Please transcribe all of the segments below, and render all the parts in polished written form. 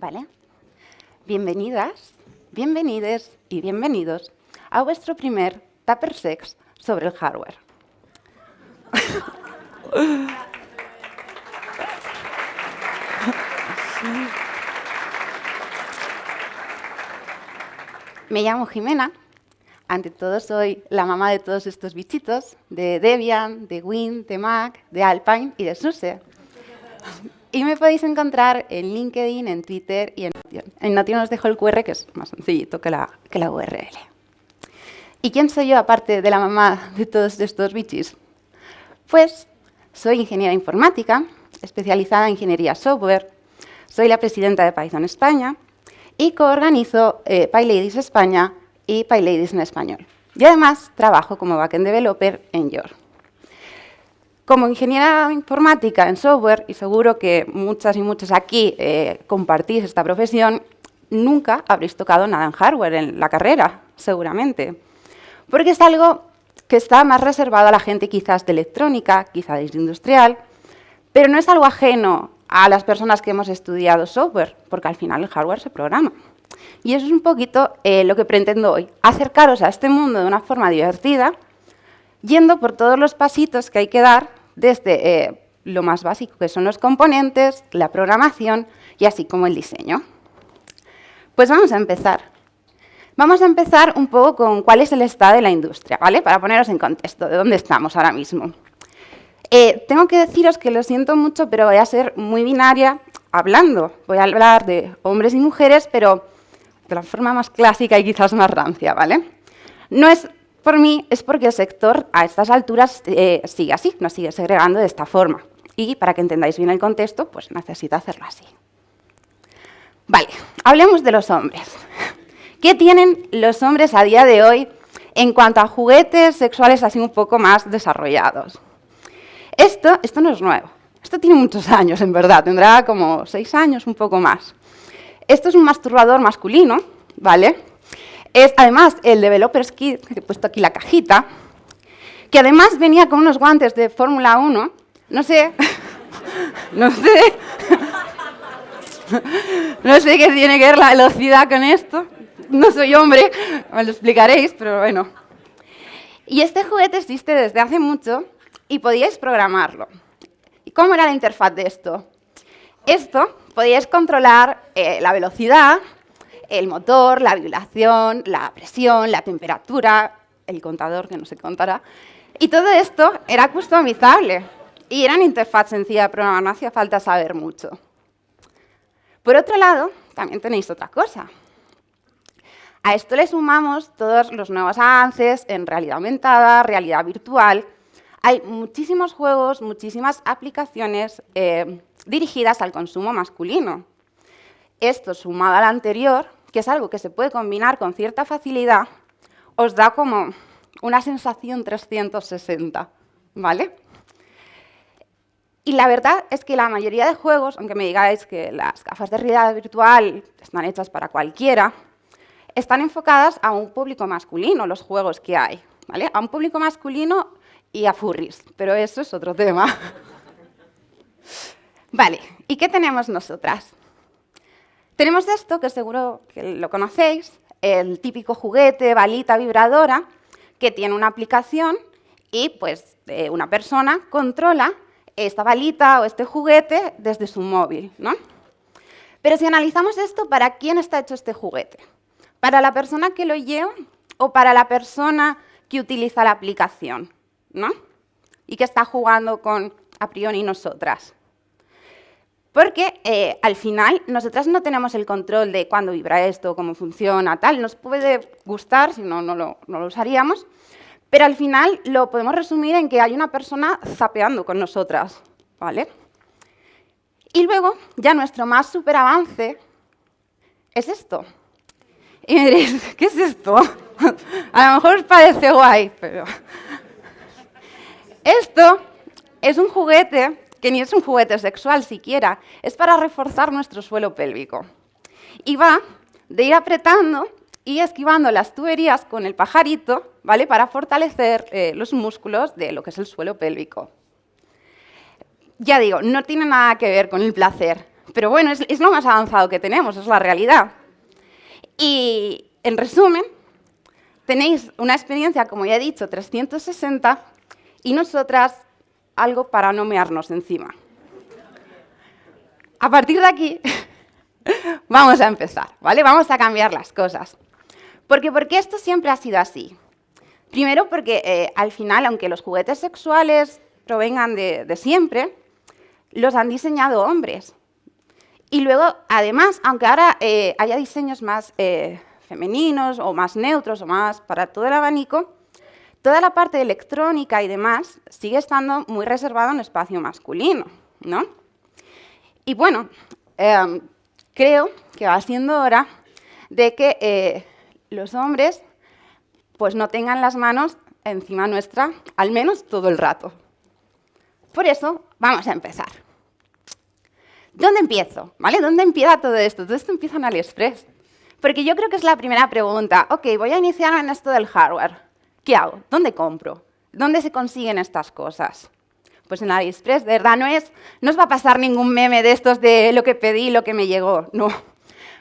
¿Vale? Bienvenidas, bienvenides y bienvenidos a vuestro primer Tupper Sex sobre el hardware. Me llamo Jimena. Ante todo, soy la mamá de todos estos bichitos, de Debian, de Win, de Mac, de Alpine y de SUSE. Y me podéis encontrar en LinkedIn, en Twitter y en Notion. En Notion os dejo el QR, que es más sencillito que la URL. ¿Y quién soy yo, aparte de la mamá de todos estos bichis? Pues soy ingeniera informática, especializada en ingeniería software. Soy la presidenta de Python España y coorganizo PyLadies España y PyLadies en español. Y además trabajo como backend developer en York. Como ingeniera informática en software, y seguro que muchas y muchos aquí compartís esta profesión, nunca habréis tocado nada en hardware en la carrera, seguramente. Porque es algo que está más reservado a la gente quizás de electrónica, quizás de industrial, pero no es algo ajeno a las personas que hemos estudiado software, porque al final el hardware se programa. Y eso es un poquito lo que pretendo hoy, acercaros a este mundo de una forma divertida, yendo por todos los pasitos que hay que dar, desde lo más básico, que son los componentes, la programación y así como el diseño. Pues vamos a empezar. Vamos a empezar un poco con cuál es el estado de la industria, ¿vale? Para poneros en contexto de dónde estamos ahora mismo. Tengo que deciros que lo siento mucho, pero voy a ser muy binaria hablando. Voy a hablar de hombres y mujeres, pero de la forma más clásica y quizás más rancia, ¿vale? No es por mí, es porque el sector a estas alturas sigue así, nos sigue segregando de esta forma. Y para que entendáis bien el contexto, pues necesito hacerlo así. Vale, hablemos de los hombres. ¿Qué tienen los hombres a día de hoy en cuanto a juguetes sexuales así un poco más desarrollados? Esto no es nuevo. Esto tiene muchos años, en verdad. Tendrá como 6 años, un poco más. Esto es un masturbador masculino, ¿vale? Es además el Developer's Kit, que he puesto aquí la cajita, que además venía con unos guantes de Fórmula 1. No sé qué tiene que ver la velocidad con esto. No soy hombre, me lo explicaréis, pero bueno. Y este juguete existe desde hace mucho y podíais programarlo. ¿Y cómo era la interfaz de esto? Esto podíais controlar la velocidad, el motor, la vibración, la presión, la temperatura, el contador, que no se contará. Y todo esto era customizable y era una interfaz sencilla de programar, no hacía falta saber mucho. Por otro lado, también tenéis otra cosa. A esto le sumamos todos los nuevos avances en realidad aumentada, realidad virtual. Hay muchísimos juegos, muchísimas aplicaciones dirigidas al consumo masculino. Esto, sumado al anterior, que es algo que se puede combinar con cierta facilidad, os da como una sensación 360, ¿vale? Y la verdad es que la mayoría de juegos, aunque me digáis que las gafas de realidad virtual están hechas para cualquiera, están enfocadas a un público masculino, los juegos que hay, ¿vale? A un público masculino y a furries, pero eso es otro tema. Vale, ¿y qué tenemos nosotras? Tenemos esto, que seguro que lo conocéis, el típico juguete, balita vibradora, que tiene una aplicación y pues una persona controla esta balita o este juguete desde su móvil, ¿no? Pero si analizamos esto, ¿para quién está hecho este juguete? ¿Para la persona que lo lleva o para la persona que utiliza la aplicación, ¿no? Y que está jugando con, a priori, nosotras. Porque al final nosotras no tenemos el control de cuándo vibra esto, cómo funciona, tal. Nos puede gustar, si no, no lo usaríamos. Pero al final lo podemos resumir en que hay una persona zapeando con nosotras, ¿vale? Y luego, ya nuestro más súper avance es esto. Y me diréis, ¿qué es esto? A lo mejor os parece guay, pero... Esto es un juguete que ni es un juguete sexual siquiera, es para reforzar nuestro suelo pélvico. Y va de ir apretando y esquivando las tuberías con el pajarito, ¿vale? Para fortalecer los músculos de lo que es el suelo pélvico. Ya digo, no tiene nada que ver con el placer, Pero bueno, es lo más avanzado que tenemos, es la realidad. Y, en resumen, tenéis una experiencia, como ya he dicho, 360, y nosotras algo para no mearnos encima. A partir de aquí, vamos a empezar, ¿vale? Vamos a cambiar las cosas. ¿Por qué esto siempre ha sido así? Primero porque, al final, aunque los juguetes sexuales provengan de siempre, los han diseñado hombres. Y luego, además, aunque ahora haya diseños más femeninos o más neutros o más para todo el abanico, toda la parte electrónica y demás sigue estando muy reservada en el espacio masculino, ¿no? Y bueno, creo que va siendo hora de que los hombres pues no tengan las manos encima nuestra, al menos todo el rato. Por eso, vamos a empezar. ¿Dónde empiezo? ¿Vale? ¿Dónde empieza todo esto? Todo esto empieza en AliExpress. Porque yo creo que es la primera pregunta. Ok, voy a iniciar en esto del hardware. ¿Qué hago? ¿Dónde compro? ¿Dónde se consiguen estas cosas? Pues en AliExpress, de verdad, no os va a pasar ningún meme de estos de lo que pedí, lo que me llegó. No.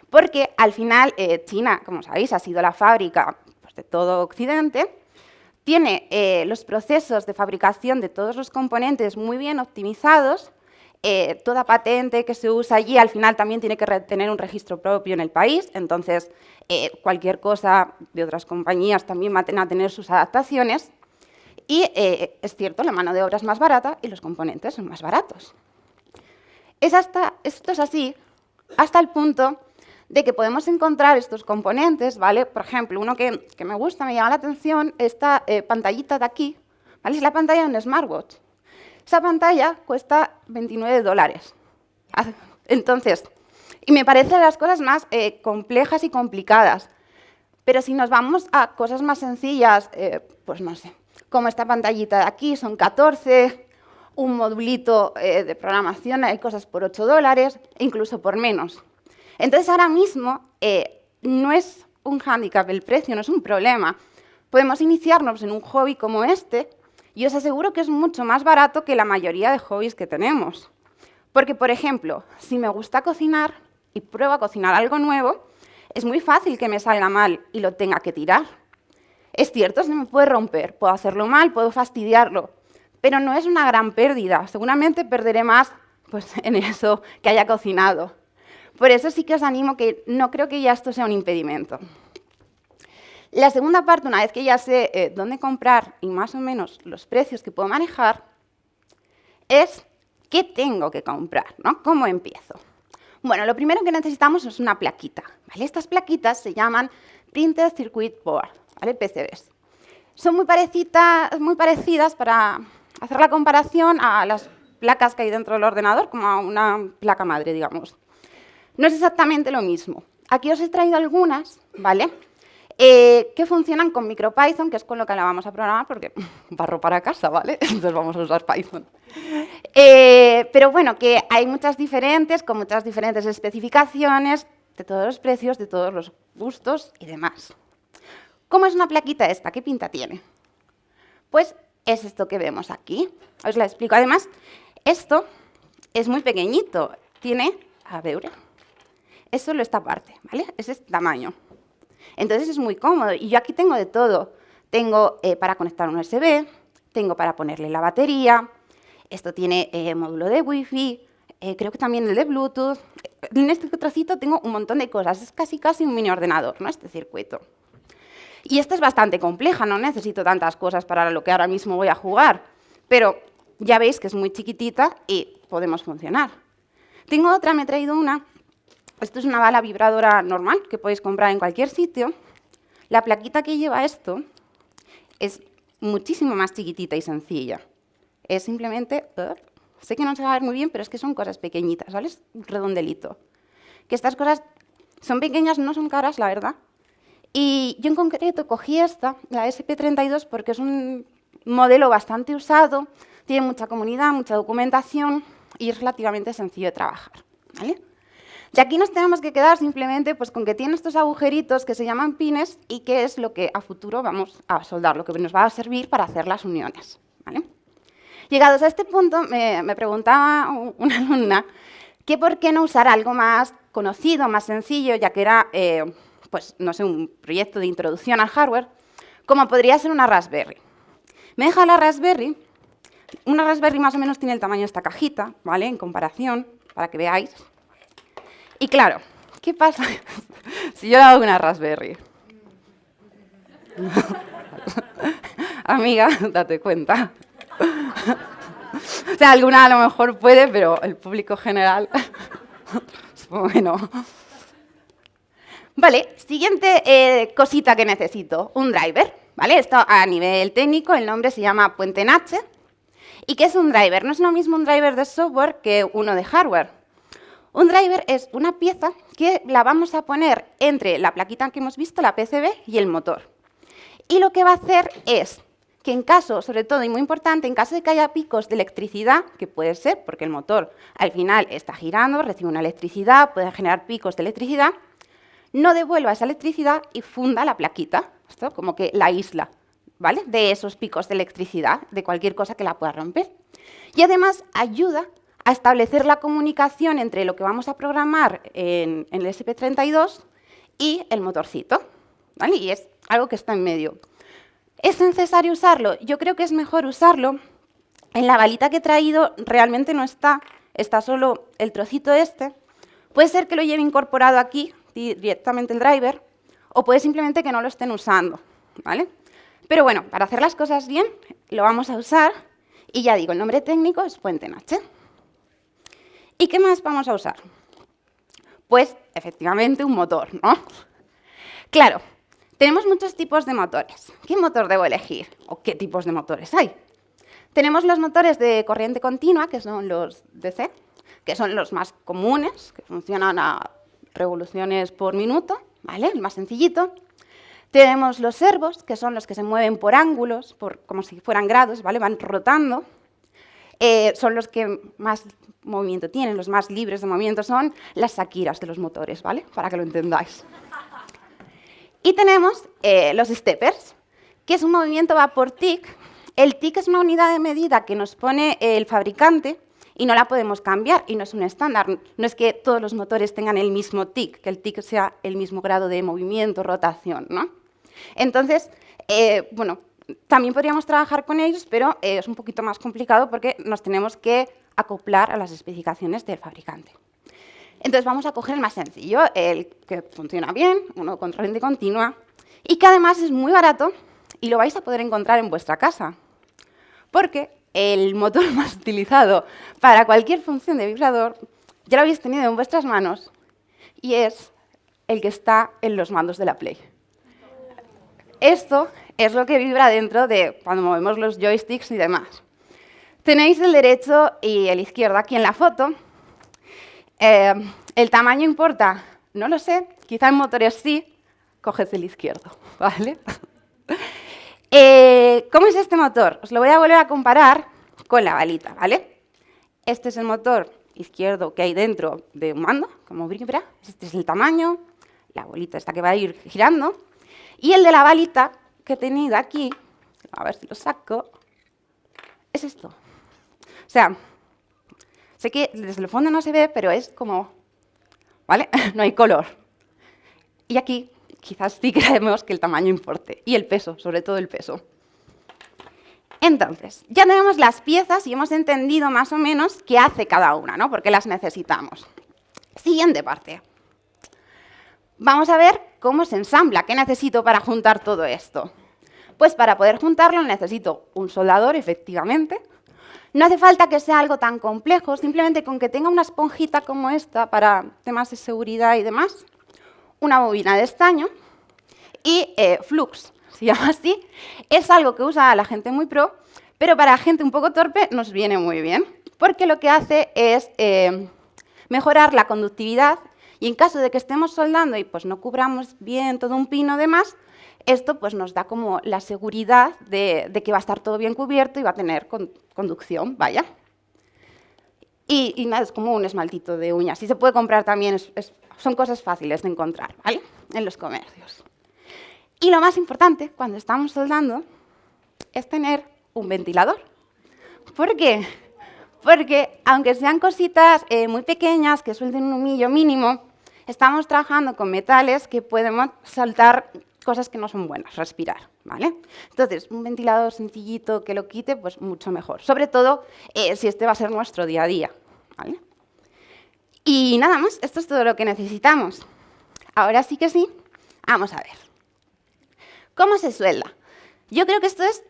Porque al final China, como sabéis, ha sido la fábrica pues, de todo Occidente. Tiene los procesos de fabricación de todos los componentes muy bien optimizados. Toda patente que se usa allí al final también tiene que tener un registro propio en el país, entonces cualquier cosa de otras compañías también van a tener sus adaptaciones. Y es cierto, la mano de obra es más barata y los componentes son más baratos. Esto es así hasta el punto de que podemos encontrar estos componentes, ¿vale? Por ejemplo, uno que me gusta, me llama la atención, esta pantallita de aquí, ¿vale? Es la pantalla de un smartwatch. Esa pantalla cuesta $29. Entonces, y me parecen las cosas más complejas y complicadas. Pero si nos vamos a cosas más sencillas, pues no sé, como esta pantallita de aquí, son 14, un modulito de programación, hay cosas por $8, e incluso por menos. Entonces, ahora mismo no es un hándicap el precio, no es un problema. Podemos iniciarnos en un hobby como este, y os aseguro que es mucho más barato que la mayoría de hobbies que tenemos. Porque, por ejemplo, si me gusta cocinar y pruebo a cocinar algo nuevo, es muy fácil que me salga mal y lo tenga que tirar. Es cierto, se me puede romper, puedo hacerlo mal, puedo fastidiarlo, pero no es una gran pérdida. Seguramente perderé más pues, en eso que haya cocinado. Por eso sí que os animo que no creo que ya esto sea un impedimento. La segunda parte, una vez que ya sé dónde comprar y más o menos los precios que puedo manejar, es qué tengo que comprar, ¿no? ¿Cómo empiezo? Bueno, lo primero que necesitamos es una plaquita, ¿vale? Estas plaquitas se llaman Printed Circuit Board, ¿vale? PCBs. Son muy parecidas para hacer la comparación a las placas que hay dentro del ordenador, como a una placa madre, digamos. No es exactamente lo mismo. Aquí os he traído algunas, ¿vale? Que funcionan con MicroPython, que es con lo que la vamos a programar, porque barro para casa, ¿vale? Entonces vamos a usar Python. Pero bueno, que hay muchas diferentes, con muchas diferentes especificaciones, de todos los precios, de todos los gustos y demás. ¿Cómo es una plaquita esta? ¿Qué pinta tiene? Pues es esto que vemos aquí. Os la explico. Además, esto es muy pequeñito. Tiene, a ver, es solo esta parte, ¿vale? Es este tamaño. Entonces es muy cómodo. Y yo aquí tengo de todo. Tengo para conectar un USB, tengo para ponerle la batería, esto tiene módulo de Wi-Fi, creo que también el de Bluetooth. En este trocito tengo un montón de cosas. Es casi un mini ordenador, ¿no? Este circuito. Y esta es bastante compleja, no necesito tantas cosas para lo que ahora mismo voy a jugar. Pero ya veis que es muy chiquitita y podemos funcionar. Tengo otra, me he traído una. Esto es una bala vibradora normal que podéis comprar en cualquier sitio. La plaquita que lleva esto es muchísimo más chiquitita y sencilla. Es simplemente, sé que no se va a ver muy bien, pero es que son cosas pequeñitas, ¿vale? Es un redondelito. Que estas cosas son pequeñas, no son caras, la verdad. Y yo en concreto cogí esta, la SP32, porque es un modelo bastante usado, tiene mucha comunidad, mucha documentación y es relativamente sencillo de trabajar, ¿vale? Y aquí nos tenemos que quedar simplemente pues, con que tiene estos agujeritos que se llaman pines y que es lo que a futuro vamos a soldar, lo que nos va a servir para hacer las uniones, ¿vale? Llegados a este punto, me preguntaba una alumna que por qué no usar algo más conocido, más sencillo, ya que era, pues, no sé, un proyecto de introducción al hardware, como podría ser una Raspberry. Me deja la Raspberry. Una Raspberry más o menos tiene el tamaño de esta cajita, ¿vale? En comparación, para que veáis. Y claro, ¿qué pasa si yo le hago una Raspberry? Amiga, date cuenta. O sea, alguna a lo mejor puede, pero el público general, supongo que no. Vale, siguiente cosita que necesito, un driver. ¿Vale? Esto a nivel técnico, el nombre se llama Puente en H. ¿Y qué es un driver? No es lo mismo un driver de software que uno de hardware. Un driver es una pieza que la vamos a poner entre la plaquita que hemos visto, la PCB, y el motor. Y lo que va a hacer es que en caso, sobre todo y muy importante, en caso de que haya picos de electricidad, que puede ser porque el motor al final está girando, recibe una electricidad, puede generar picos de electricidad, no devuelva esa electricidad y funda la plaquita, esto como que la aísla, ¿vale? De esos picos de electricidad, de cualquier cosa que la pueda romper. Y además ayuda a establecer la comunicación entre lo que vamos a programar en el SP32 y el motorcito, ¿vale? Y es algo que está en medio. ¿Es necesario usarlo? Yo creo que es mejor usarlo. En la balita que he traído realmente no está, está solo el trocito este. Puede ser que lo lleve incorporado aquí, directamente el driver, o puede simplemente que no lo estén usando, ¿vale? Pero bueno, para hacer las cosas bien, lo vamos a usar, y ya digo, el nombre técnico es Puente en H. ¿Y qué más vamos a usar? Pues, efectivamente, un motor, ¿no? Claro, tenemos muchos tipos de motores. ¿Qué motor debo elegir? ¿O qué tipos de motores hay? Tenemos los motores de corriente continua, que son los DC, que son los más comunes, que funcionan a revoluciones por minuto, ¿vale? El más sencillito. Tenemos los servos, que son los que se mueven por ángulos, como si fueran grados, ¿vale? Van rotando. Son los que más movimiento tienen, los más libres de movimiento son las Akiras de los motores, ¿vale? Para que lo entendáis. Y tenemos los steppers, que es un movimiento va por tic. El tic es una unidad de medida que nos pone el fabricante y no la podemos cambiar, y no es un estándar. No es que todos los motores tengan el mismo tic, que el tic sea el mismo grado de movimiento, rotación, ¿no? Entonces, bueno, también podríamos trabajar con ellos, pero es un poquito más complicado porque nos tenemos que acoplar a las especificaciones del fabricante. Entonces vamos a coger el más sencillo, el que funciona bien, uno con corriente continua, y que además es muy barato y lo vais a poder encontrar en vuestra casa. Porque el motor más utilizado para cualquier función de vibrador ya lo habéis tenido en vuestras manos, y es el que está en los mandos de la Play. Esto es lo que vibra dentro de cuando movemos los joysticks y demás. Tenéis el derecho y el izquierdo aquí en la foto. ¿El tamaño importa? No lo sé, quizá en motores sí, coged el izquierdo, ¿vale? ¿Cómo es este motor? Os lo voy a volver a comparar con la balita, ¿vale? Este es el motor izquierdo que hay dentro de un mando, como vibra. Este es el tamaño, la bolita esta que va a ir girando. Y el de la balita que he tenido aquí, a ver si lo saco, es esto. O sea, sé que desde el fondo no se ve, pero es como, ¿vale? No hay color. Y aquí quizás sí creemos que el tamaño importe, y el peso, sobre todo el peso. Entonces, ya tenemos las piezas y hemos entendido más o menos qué hace cada una, ¿no? Porque las necesitamos. Siguiente parte. Vamos a ver cómo se ensambla, qué necesito para juntar todo esto. Pues para poder juntarlo necesito un soldador, efectivamente. No hace falta que sea algo tan complejo, simplemente con que tenga una esponjita como esta para temas de seguridad y demás, una bobina de estaño y flux, se llama así. Es algo que usa la gente muy pro, pero para la gente un poco torpe nos viene muy bien, porque lo que hace es mejorar la conductividad, y en caso de que estemos soldando y pues no cubramos bien todo un pino de más, esto pues nos da como la seguridad de que va a estar todo bien cubierto y va a tener conducción, vaya. Y nada, es como un esmaltito de uñas. Y se puede comprar también, son cosas fáciles de encontrar, ¿vale? En los comercios. Y lo más importante cuando estamos soldando es tener un ventilador. ¿Por qué? Porque aunque sean cositas muy pequeñas, que suelten un humillo mínimo, estamos trabajando con metales que podemos saltar cosas que no son buenas, respirar, ¿vale? Entonces, un ventilador sencillito que lo quite, pues mucho mejor. Sobre todo si este va a ser nuestro día a día, ¿vale? Y nada más, esto es todo lo que necesitamos. Ahora sí que sí, vamos a ver. ¿Cómo se suelda? Yo creo que esto es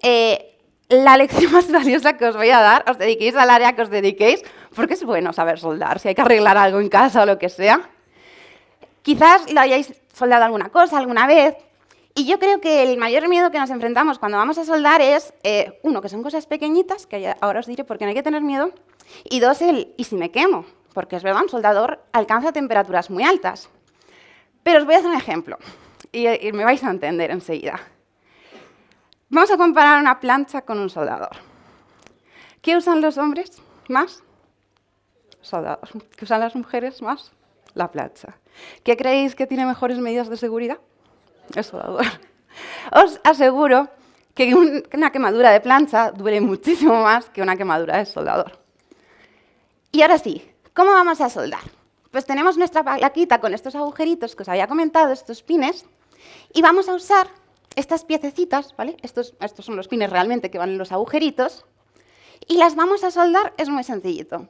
la lección más valiosa que os voy a dar, os dediquéis al área que os dediquéis, porque es bueno saber soldar, si hay que arreglar algo en casa o lo que sea. Quizás lo hayáis soldado alguna cosa alguna vez, y yo creo que el mayor miedo que nos enfrentamos cuando vamos a soldar es, uno, que son cosas pequeñitas, que ahora os diré por qué no hay que tener miedo, y dos, ¿y si me quemo? Porque es verdad, un soldador alcanza temperaturas muy altas. Pero os voy a hacer un ejemplo, y me vais a entender enseguida. Vamos a comparar una plancha con un soldador. ¿Qué usan los hombres más? Soldador. ¿Qué usan las mujeres más? La plancha. ¿Qué creéis que tiene mejores medidas de seguridad? El soldador. Os aseguro que una quemadura de plancha duele muchísimo más que una quemadura de soldador. Y ahora sí, ¿cómo vamos a soldar? Pues tenemos nuestra plaquita con estos agujeritos que os había comentado, estos pines, y vamos a usar estas piececitas, ¿vale? Estos son los pines realmente que van en los agujeritos, y las vamos a soldar, es muy sencillito.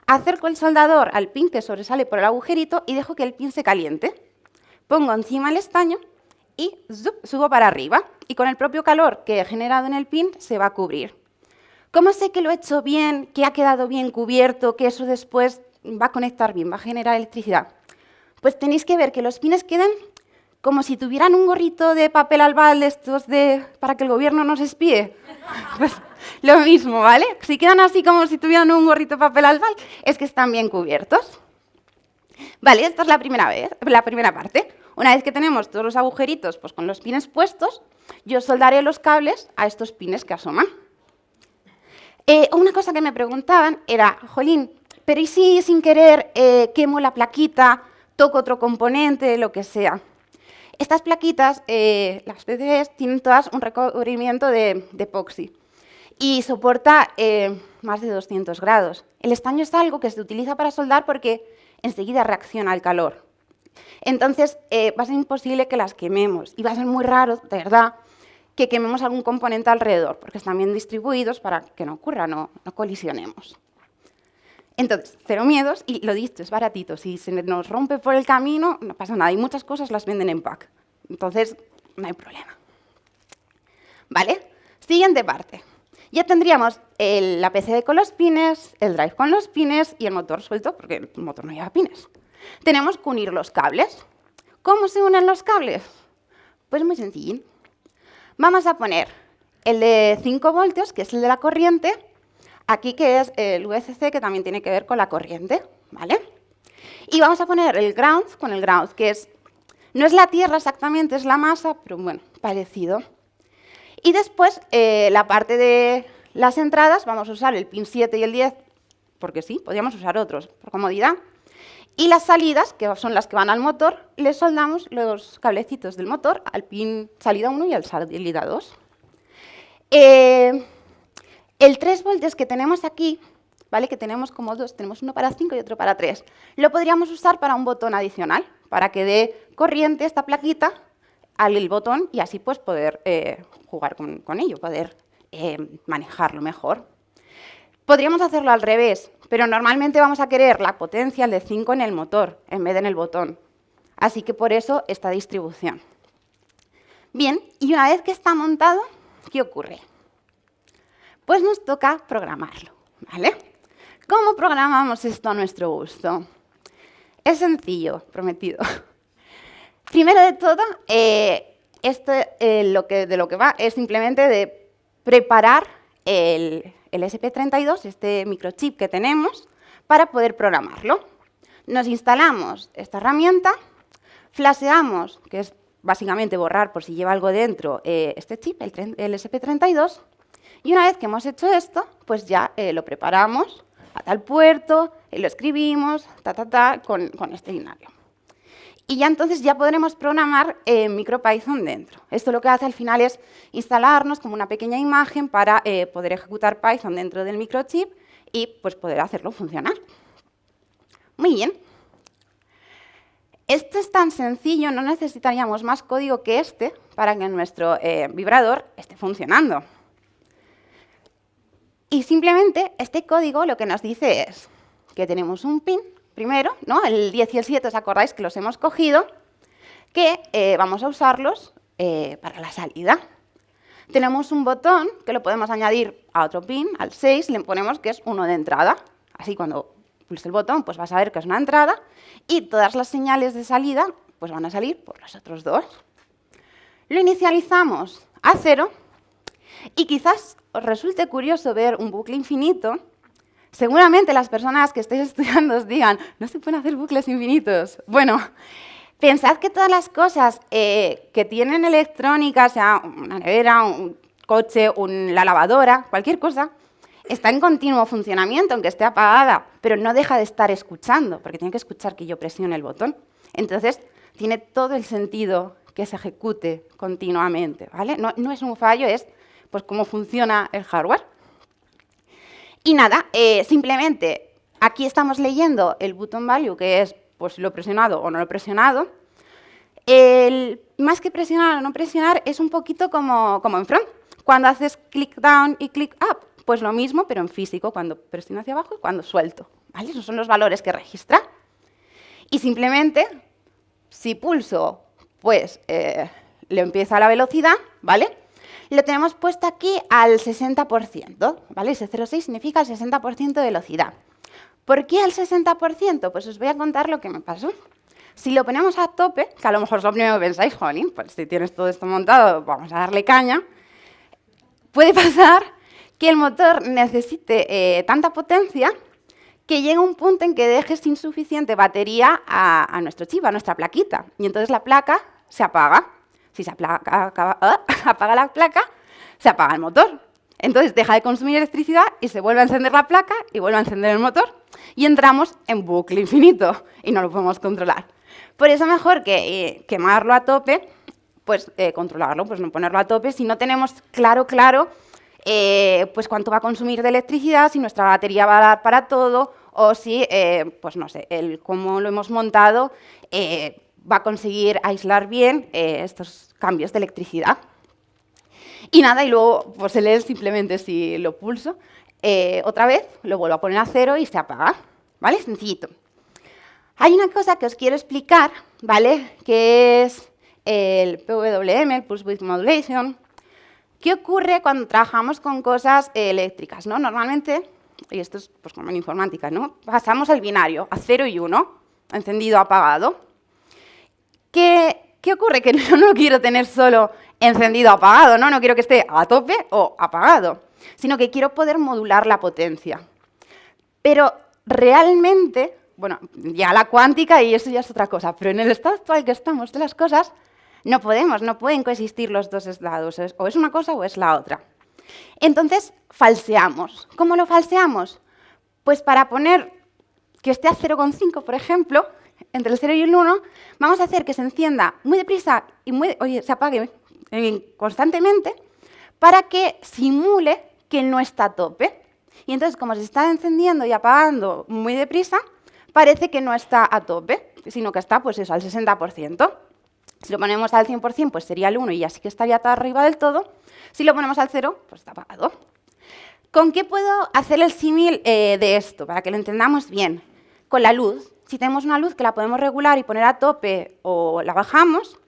Acerco el soldador al pin que sobresale por el agujerito y dejo que el pin se caliente. Pongo encima el estaño y subo para arriba, y con el propio calor que he generado en el pin se va a cubrir. ¿Cómo sé que lo he hecho bien, que ha quedado bien cubierto, que eso después va a conectar bien, va a generar electricidad? Pues tenéis que ver que los pines queden como si tuvieran un gorrito de papel albal de estos para que el gobierno nos espíe. Pues lo mismo, ¿vale? Si quedan así como si tuvieran un gorrito de papel albal, es que están bien cubiertos. Vale, esta es la primera parte. Una vez que tenemos todos los agujeritos pues con los pines puestos, yo soldaré los cables a estos pines que asoman. Una cosa que me preguntaban era, jolín, pero ¿y si sin querer quemo la plaquita, toco otro componente, lo que sea? Estas plaquitas, las PCBs, tienen todas un recubrimiento de epoxi y soporta más de 200 grados. El estaño es algo que se utiliza para soldar porque enseguida reacciona al calor. Entonces, va a ser imposible que las quememos y va a ser muy raro, de verdad, que quememos algún componente alrededor, porque están bien distribuidos para que no ocurra, no colisionemos. Entonces, cero miedos, y lo dicho, es baratito. Si se nos rompe por el camino, no pasa nada. Y muchas cosas las venden en pack. Entonces, no hay problema. ¿Vale? Siguiente parte. Ya tendríamos la PCB con los pines, el drive con los pines y el motor suelto, porque el motor no lleva pines. Tenemos que unir los cables. ¿Cómo se unen los cables? Pues muy sencillo. Vamos a poner el de 5 voltios, que es el de la corriente, aquí que es el VCC, que también tiene que ver con la corriente, ¿vale? Y vamos a poner el ground con el ground, que no es la tierra exactamente, es la masa, pero bueno, parecido. Y después, la parte de las entradas, vamos a usar el pin 7 y el 10, porque sí, podríamos usar otros, por comodidad. Y las salidas, que son las que van al motor, le soldamos los cablecitos del motor al pin salida 1 y al salida 2. El 3 voltios que tenemos aquí, ¿vale? Que tenemos como dos, tenemos uno para 5 y otro para 3, lo podríamos usar para un botón adicional, para que dé corriente esta plaquita al botón y así pues poder jugar con ello, poder manejarlo mejor. Podríamos hacerlo al revés, pero normalmente vamos a querer la potencia, el de 5, en el motor, en vez de en el botón. Así que por eso esta distribución. Bien, y una vez que está montado, ¿qué ocurre? Pues nos toca programarlo, ¿vale? ¿Cómo programamos esto a nuestro gusto? Es sencillo, prometido. Primero de todo, de lo que va es simplemente de preparar el ESP32, este microchip que tenemos, para poder programarlo. Nos instalamos esta herramienta, flasheamos, que es básicamente borrar por si lleva algo dentro este chip, el ESP32, y una vez que hemos hecho esto, pues ya lo preparamos a tal puerto, lo escribimos, con este binario. Y ya entonces ya podremos programar MicroPython dentro. Esto lo que hace al final es instalarnos como una pequeña imagen para poder ejecutar Python dentro del microchip y pues, poder hacerlo funcionar. Muy bien. Esto es tan sencillo, no necesitaríamos más código que este para que nuestro vibrador esté funcionando. Y simplemente este código lo que nos dice es que tenemos un pin, primero, ¿no? El 10 y el 7, ¿os acordáis que los hemos cogido? Que vamos a usarlos para la salida. Tenemos un botón que lo podemos añadir a otro pin, al 6, le ponemos que es uno de entrada. Así cuando pulse el botón, pues vas a ver que es una entrada y todas las señales de salida pues van a salir por los otros dos. Lo inicializamos a 0 y quizás os resulte curioso ver un bucle infinito. Seguramente las personas que estéis estudiando os digan, no se pueden hacer bucles infinitos. Bueno, pensad que todas las cosas que tienen electrónica, sea una nevera, un coche, la lavadora, cualquier cosa, está en continuo funcionamiento, aunque esté apagada, pero no deja de estar escuchando, porque tiene que escuchar que yo presione el botón. Entonces, tiene todo el sentido que se ejecute continuamente, ¿vale? No es un fallo, es pues cómo funciona el hardware. Y nada, simplemente aquí estamos leyendo el button value, que es pues, lo he presionado o no lo he presionado. Más que presionar o no presionar, es un poquito como en front. Cuando haces click down y click up, pues lo mismo, pero en físico, cuando presiono hacia abajo y cuando suelto, ¿vale? Esos son los valores que registra. Y simplemente, si pulso, pues le empieza la velocidad, ¿vale? Lo tenemos puesto aquí al 60%, ¿vale? Ese 0,6 significa el 60% de velocidad. ¿Por qué al 60%? Pues os voy a contar lo que me pasó. Si lo ponemos a tope, que a lo mejor es lo primero que pensáis, jolín, pues si tienes todo esto montado, vamos a darle caña, puede pasar que el motor necesite tanta potencia que llegue un punto en que deje sin suficiente batería a nuestro chip, a nuestra plaquita. Y entonces la placa se apaga. Si se apaga la placa, se apaga el motor. Entonces deja de consumir electricidad y se vuelve a encender la placa y vuelve a encender el motor. Y entramos en bucle infinito y no lo podemos controlar. Por eso mejor que quemarlo a tope, pues controlarlo, pues no ponerlo a tope si no tenemos claro pues cuánto va a consumir de electricidad, si nuestra batería va a dar para todo o si, pues no sé, cómo lo hemos montado va a conseguir aislar bien estos cambios de electricidad. Y nada, y luego pues el LED simplemente si lo pulso otra vez, lo vuelvo a poner a 0 y se apaga, ¿vale? Sencillito. Hay una cosa que os quiero explicar, ¿vale? Que es el PWM, el Pulse Width Modulation. ¿Qué ocurre cuando trabajamos con cosas eléctricas, ¿no? Normalmente, y esto es pues, como en informática, ¿no? Pasamos al binario, a 0 y 1, encendido, apagado. ¿Qué ocurre? Que yo no quiero tener solo encendido, apagado, ¿no? No quiero que esté a tope o apagado, sino que quiero poder modular la potencia. Pero realmente, bueno, ya la cuántica y eso ya es otra cosa, pero en el estado actual que estamos de las cosas, no pueden coexistir los dos estados, o es una cosa o es la otra. Entonces, falseamos. ¿Cómo lo falseamos? Pues para poner que esté a 0,5, por ejemplo, entre el 0 y el 1, vamos a hacer que se encienda muy deprisa y se apague constantemente para que simule que no está a tope. Y entonces, como se está encendiendo y apagando muy deprisa, parece que no está a tope, sino que está pues eso, al 60%. Si lo ponemos al 100%, pues sería el 1 y así que estaría todo arriba del todo. Si lo ponemos al 0, pues está apagado. ¿Con qué puedo hacer el símil de esto, para que lo entendamos bien? Con la luz. Si tenemos una luz que la podemos regular y poner a tope o la bajamos,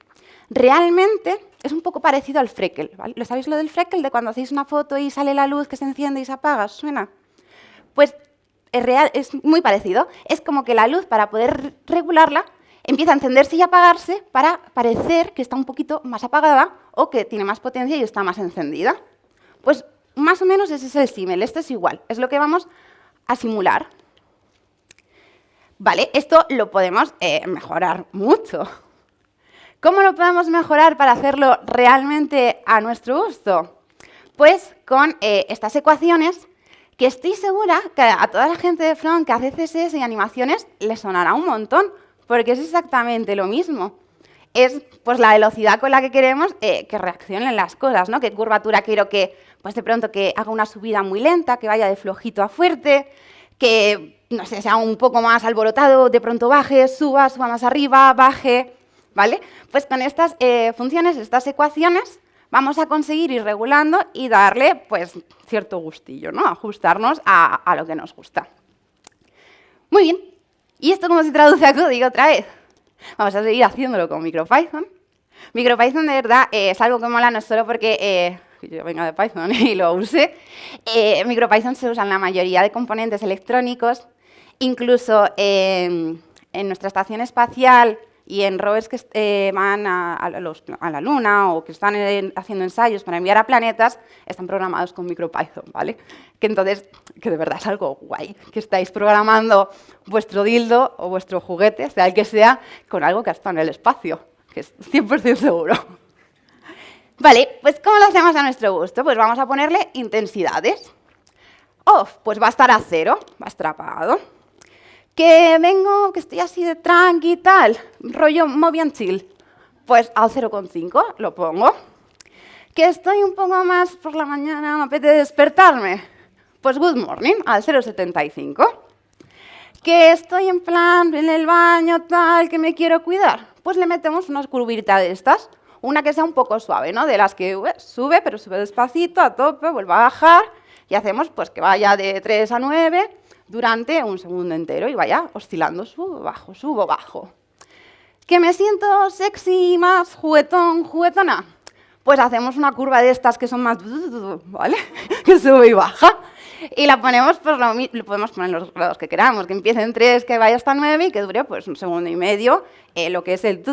realmente es un poco parecido al freckle, ¿vale? ¿Lo sabéis lo del freckle? De cuando hacéis una foto y sale la luz que se enciende y se apaga, ¿os suena? Pues es muy parecido. Es como que la luz, para poder regularla, empieza a encenderse y apagarse para parecer que está un poquito más apagada o que tiene más potencia y está más encendida. Pues más o menos ese es el símil, esto es igual, es lo que vamos a simular. Vale, esto lo podemos mejorar mucho. ¿Cómo lo podemos mejorar para hacerlo realmente a nuestro gusto? Pues con estas ecuaciones que estoy segura que a toda la gente de front que hace CSS y animaciones les sonará un montón, porque es exactamente lo mismo. Es pues, la velocidad con la que queremos que reaccionen las cosas, ¿no? Qué curvatura quiero que Pues de pronto que haga una subida muy lenta, que vaya de flojito a fuerte, que, no sé, sea un poco más alborotado, de pronto baje, suba más arriba, baje, ¿vale? Pues con estas funciones, estas ecuaciones, vamos a conseguir ir regulando y darle, pues, cierto gustillo, ¿no? Ajustarnos a lo que nos gusta. Muy bien. ¿Y esto cómo se traduce a código otra vez? Vamos a seguir haciéndolo con MicroPython. MicroPython, de verdad, es algo que mola no solo porque yo venga de Python y lo use. MicroPython se usa en la mayoría de componentes electrónicos, incluso en nuestra estación espacial y en rovers que van a la Luna o que están haciendo ensayos para enviar a planetas, están programados con MicroPython, ¿vale? Que entonces, que de verdad es algo guay, que estáis programando vuestro dildo o vuestro juguete, sea el que sea, con algo que ha estado en el espacio, que es 100% seguro. Vale, pues ¿cómo lo hacemos a nuestro gusto? Pues vamos a ponerle intensidades. Off, pues va a estar a 0, va a estar apagado. Que vengo, que estoy así de tranqui y tal, rollo Movie and Chill, pues al 0,5 lo pongo. Que estoy un poco más por la mañana, me apetece despertarme, pues Good Morning al 0,75. Que estoy en plan, en el baño, tal, que me quiero cuidar, pues le metemos unas curvitas de estas, una que sea un poco suave, ¿no? De las que sube, pero sube despacito, a tope, vuelve a bajar, y hacemos pues que vaya de 3 a 9 durante un segundo entero y vaya oscilando, subo, bajo. ¿Que me siento sexy, más juguetón, juguetona? Pues hacemos una curva de estas que son más, ¿vale? Que sube y baja. Y la ponemos, pues lo podemos poner en los grados que queramos, que empiece en 3, que vaya hasta 9 y que dure pues un segundo y medio, lo que es el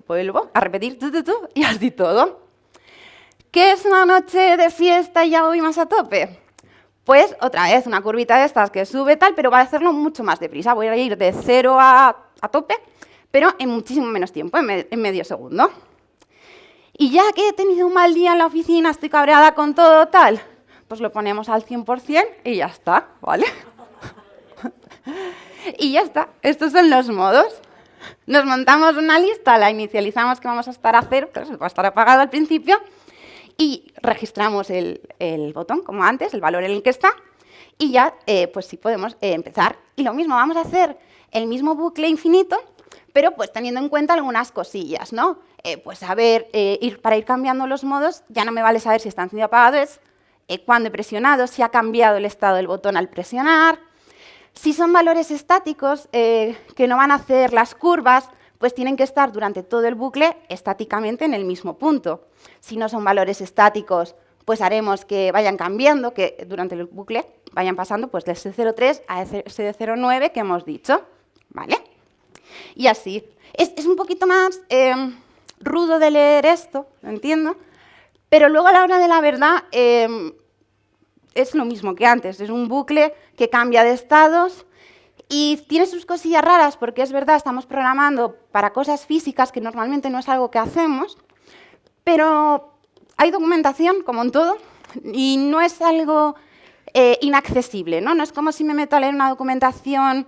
vuelvo a repetir y así todo. ¿Qué es una noche de fiesta y ya voy más a tope? Pues otra vez una curvita de estas que sube tal, pero va a hacerlo mucho más deprisa. Voy a ir de 0 a tope, pero en muchísimo menos tiempo, en medio segundo. Y ya que he tenido un mal día en la oficina, estoy cabreada con todo tal, pues lo ponemos al 100% y ya está, ¿vale? Y ya está, estos son los modos. Nos montamos una lista, la inicializamos que vamos a estar a 0, pero va a estar apagado al principio, y registramos el botón, como antes, el valor en el que está, y ya, pues sí podemos empezar. Y lo mismo, vamos a hacer el mismo bucle infinito, pero pues teniendo en cuenta algunas cosillas, ¿no? Pues para ir cambiando los modos, ya no me vale saber si está encendido o apagado, es cuando he presionado, si ha cambiado el estado del botón al presionar. Si son valores estáticos que no van a hacer las curvas, pues tienen que estar durante todo el bucle estáticamente en el mismo punto. Si no son valores estáticos, pues haremos que vayan cambiando, que durante el bucle vayan pasando pues, de S03 a S09 que hemos dicho, ¿vale? Y así. Es un poquito más rudo de leer esto, lo entiendo, pero luego a la hora de la verdad es lo mismo que antes, es un bucle que cambia de estados y tiene sus cosillas raras porque es verdad, estamos programando para cosas físicas que normalmente no es algo que hacemos, pero hay documentación, como en todo, y no es algo inaccesible, ¿no? No es como si me meto a leer una documentación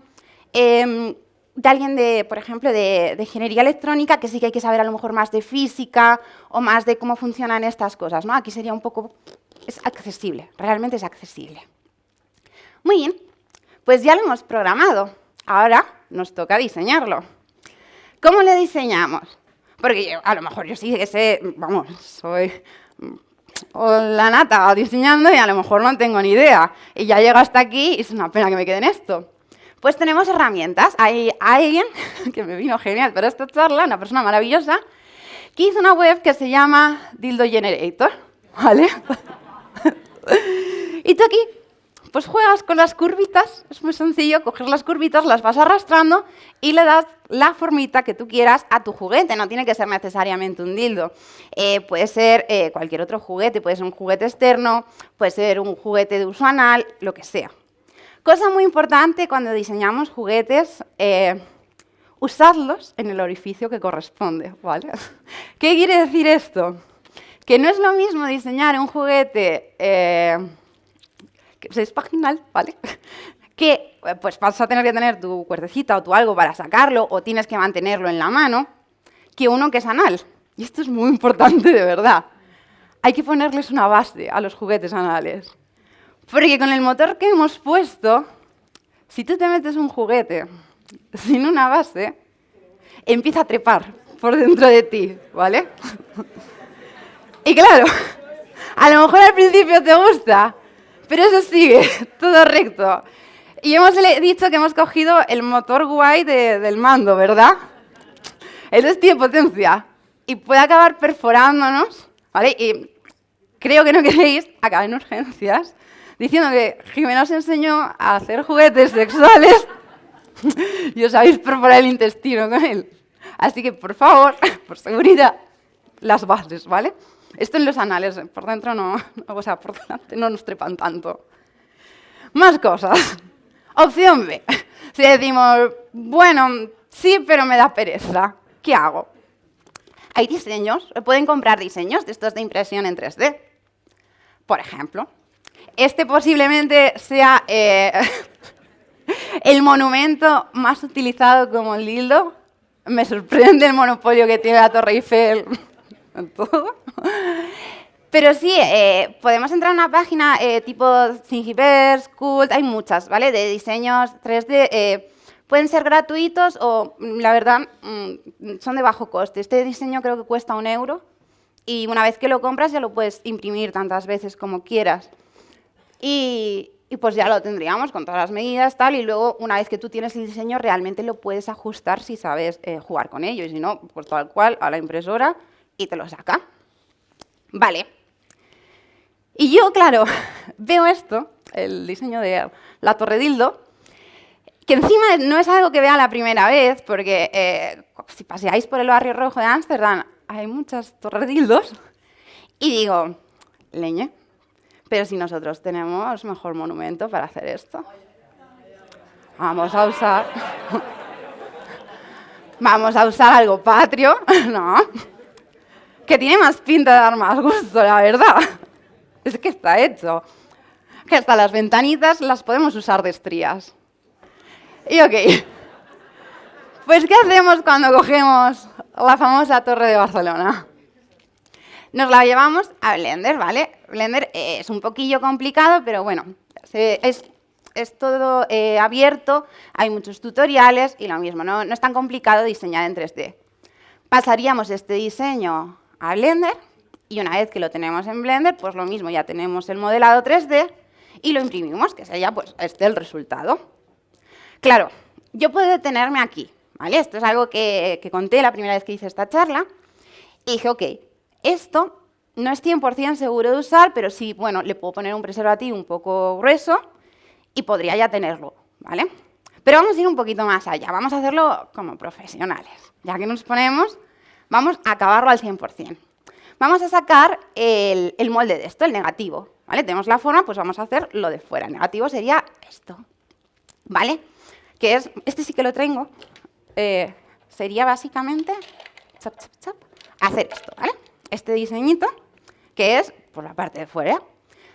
de alguien, por ejemplo, de ingeniería electrónica, que sí que hay que saber a lo mejor más de física o más de cómo funcionan estas cosas, ¿no? Aquí sería un poco... es accesible, realmente es accesible. Muy bien, pues ya lo hemos programado. Ahora nos toca diseñarlo. ¿Cómo lo diseñamos? Porque a lo mejor yo sí que sé, vamos, soy la nata diseñando y a lo mejor no tengo ni idea. Y ya llego hasta aquí y es una pena que me quede en esto. Pues tenemos herramientas. Hay alguien que me vino genial para esta charla, una persona maravillosa, que hizo una web que se llama Dildo Generator, ¿vale? Y tú aquí, pues juegas con las curvitas, es muy sencillo, coges las curvitas, las vas arrastrando y le das la formita que tú quieras a tu juguete, no tiene que ser necesariamente un dildo. Puede ser cualquier otro juguete, puede ser un juguete externo, puede ser un juguete de uso anal, lo que sea. Cosa muy importante cuando diseñamos juguetes, usadlos en el orificio que corresponde, ¿vale? ¿Qué quiere decir esto? Que no es lo mismo diseñar un juguete que es vaginal, ¿vale? Que pues vas a tener que tener tu cuerdecita o tu algo para sacarlo o tienes que mantenerlo en la mano, que uno que es anal. Y esto es muy importante, de verdad. hay que ponerles una base a los juguetes anales. Porque con el motor que hemos puesto, si tú te metes un juguete sin una base, empieza a trepar por dentro de ti, ¿vale? Y claro, a lo mejor al principio te gusta, pero eso sigue, todo recto. Y hemos dicho que hemos cogido el motor guay del mando, ¿verdad? Entonces tiene potencia y puede acabar perforándonos, ¿vale? Y creo que no queréis acabar en urgencias diciendo que Jimena os enseñó a hacer juguetes sexuales y os habéis perforado el intestino con él. Así que, por favor, por seguridad, las bases, ¿vale? Esto en los anales, por dentro no, o sea, por delante no nos trepan tanto. Más cosas. Opción B. Si decimos, bueno, sí, pero me da pereza, ¿qué hago? Hay diseños, pueden comprar diseños de estos de impresión en 3D. Por ejemplo, este posiblemente sea el monumento más utilizado como dildo. Me sorprende el monopolio que tiene la Torre Eiffel en todo. Pero sí, podemos entrar a una página tipo Thingiverse, Cult, hay muchas, ¿vale? De diseños 3D. Pueden ser gratuitos o, la verdad, son de bajo coste. Este diseño creo que cuesta €1 y una vez que lo compras ya lo puedes imprimir tantas veces como quieras. Y pues ya lo tendríamos con todas las medidas, tal, y luego una vez que tú tienes el diseño realmente lo puedes ajustar si sabes jugar con ello, y si no, pues tal cual a la impresora y te lo saca. Vale. Y yo, claro, veo esto, el diseño de la torre dildo, que encima no es algo que vea la primera vez, porque si paseáis por el barrio rojo de Ámsterdam hay muchas torres dildos, y digo, leñe, pero si nosotros tenemos mejor monumento para hacer esto. Vamos a usar algo patrio, ¿no? Que tiene más pinta de dar más gusto, la verdad. Es que está hecho. Que hasta las ventanitas las podemos usar de estrías. Y ok. Pues, ¿qué hacemos cuando cogemos la famosa Torre de Barcelona? Nos la llevamos a Blender, ¿vale? Blender es un poquillo complicado, pero bueno, es todo abierto, hay muchos tutoriales y lo mismo, no es tan complicado diseñar en 3D. Pasaríamos este diseño a Blender y una vez que lo tenemos en Blender, pues lo mismo, ya tenemos el modelado 3D y lo imprimimos, que sería pues el resultado. Claro, yo puedo detenerme aquí, ¿vale? Esto es algo que conté la primera vez que hice esta charla y dije, ok, esto no es 100% seguro de usar, pero sí, bueno, le puedo poner un preservativo un poco grueso y podría ya tenerlo, ¿vale? Pero vamos a ir un poquito más allá, vamos a hacerlo como profesionales. Ya que nos ponemos, vamos a acabarlo al 100%. Vamos a sacar el molde de esto, el negativo, ¿vale? Tenemos la forma, pues vamos a hacer lo de fuera. El negativo sería esto, ¿vale? Que es, este sí que lo tengo, sería básicamente hacer esto, ¿vale? Este diseñito, que es por la parte de fuera.